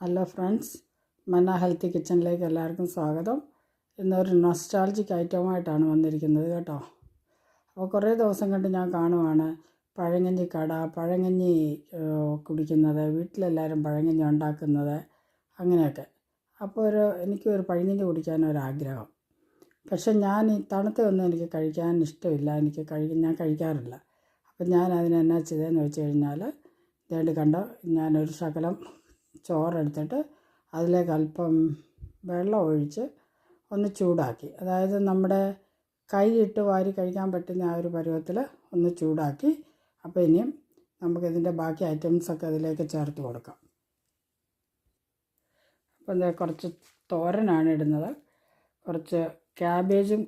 Hello friends, മന്ന healthy കിച്ചണിലേക്ക് എല്ലാവർക്കും സ്വാഗതം. ഇന്നൊരു നൊസ്റ്റാൾജിക് ഐറ്റമായിട്ടാണ് വന്നിരിക്കുന്നത് കേട്ടോ. അപ്പോൾ കുറേ ദിവസം കൊണ്ട് ഞാൻ കാണുവാണ് പഴങ്കഞ്ഞി കട, പഴങ്കഞ്ഞി കുടിക്കുന്നത്, വീട്ടിലെല്ലാവരും പഴങ്കഞ്ഞി ഉണ്ടാക്കുന്നത്, അങ്ങനെയൊക്കെ. അപ്പോൾ എനിക്കൊരു പഴങ്കഞ്ഞി കുടിക്കാനൊരാഗ്രഹം. പക്ഷെ ഞാൻ ഈ തണുത്തൊന്നും എനിക്ക് കഴിക്കാൻ ഇഷ്ടമില്ല, ഞാൻ കഴിക്കാറില്ല. അപ്പം ഞാൻ അതിനെന്നാ ചെയ്തതെന്ന് വെച്ച് കഴിഞ്ഞാൽ, ഇതേണ്ട് കണ്ടോ, ഞാനൊരു ശകലം ചോറെടുത്തിട്ട് അതിലേക്ക് അല്പം വെള്ളം ഒഴിച്ച് ഒന്ന് ചൂടാക്കി, അതായത് നമ്മുടെ കൈയിട്ട് വാരി കഴിക്കാൻ പറ്റുന്ന ആ ഒരു പരുവത്തിൽ ഒന്ന് ചൂടാക്കി. അപ്പോൾ ഇനിയും നമുക്കിതിൻ്റെ ബാക്കി ഐറ്റംസൊക്കെ അതിലേക്ക് ചേർത്ത് കൊടുക്കാം. അപ്പോൾ എന്താ, കുറച്ച് തോരനാണ് ഇടുന്നത്, കുറച്ച് ക്യാബേജും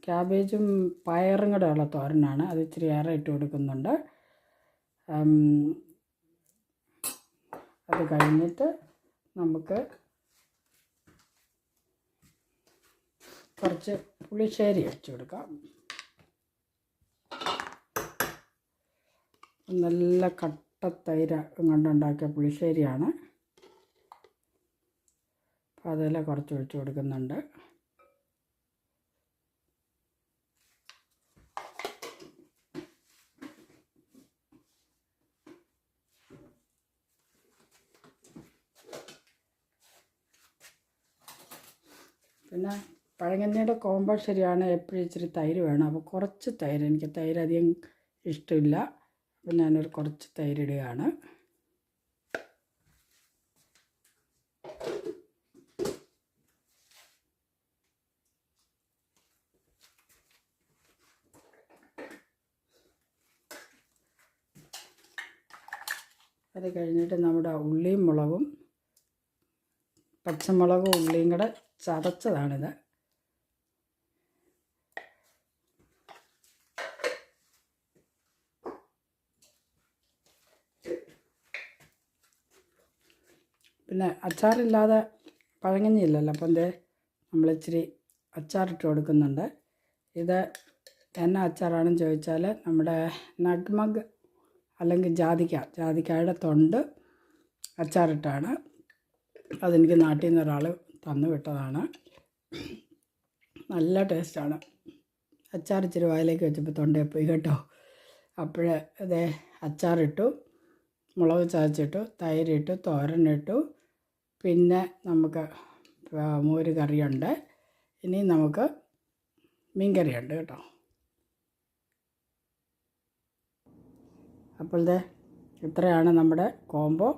ക്യാബേജും പയറും കൂടെ ഉള്ള തോരനാണ്. അത് ഇച്ചിരി ഏറെ ഇട്ട് കൊടുക്കുന്നുണ്ട്. അത് കഴിഞ്ഞിട്ട് നമുക്ക് കുറച്ച് പുളിശ്ശേരി ഒഴിച്ച് കൊടുക്കാം. നല്ല കട്ടത്തൈര് കൊണ്ടുണ്ടാക്കിയ പുളിശ്ശേരിയാണ്. അപ്പോൾ അതെല്ലാം കുറച്ച് ഒഴിച്ച് കൊടുക്കുന്നുണ്ട്. പിന്നെ പഴങ്കഞ്ഞിയുടെ കോമ്പോ ശരിയാണ്, എപ്പോഴും ഇച്ചിരി തൈര് വേണം. അപ്പോൾ കുറച്ച് തൈര്, എനിക്ക് തൈര് അധികം ഇഷ്ടമില്ല, അപ്പോൾ ഞാനൊരു കുറച്ച് തൈര് ഇടുകയാണ്. അത് കഴിഞ്ഞിട്ട് നമ്മുടെ ഉള്ളിയും മുളകും, പച്ചമുളകും ഉള്ളിയും കൂടെ ചതച്ചതാണിത്. പിന്നെ അച്ചാറില്ലാതെ പഴങ്കഞ്ഞി ഇല്ലല്ലോ, അപ്പം നമ്മളിച്ചിരി അച്ചാറിട്ട് കൊടുക്കുന്നുണ്ട്. ഇത് എന്നാ അച്ചാറാണെന്ന് ചോദിച്ചാൽ, നമ്മുടെ നഗ്മഗ് അല്ലെങ്കിൽ ജാതിക്കായുടെ തൊണ്ട് അച്ചാറിട്ടാണ്. അതെനിക്ക് നാട്ടിൽ നിന്ന് ഒരാൾ തന്നു വിട്ടതാണ്. നല്ല ടേസ്റ്റാണ്. അച്ചാർ ഇച്ചിരി വായിലേക്ക് വെച്ചപ്പോൾ തൊണ്ടയിൽ പോയി കേട്ടോ. അപ്പോഴേ അച്ചാറിട്ടു, മുളക് ചതച്ചിട്ടു, തൈരിട്ടു, തോരനിട്ടു, പിന്നെ നമുക്ക് മോര് കറിയുണ്ട്, ഇനി നമുക്ക് മീൻകറിയുണ്ട് കേട്ടോ. അപ്പോൾ ഇത്രയാണ് നമ്മുടെ കോംബോ.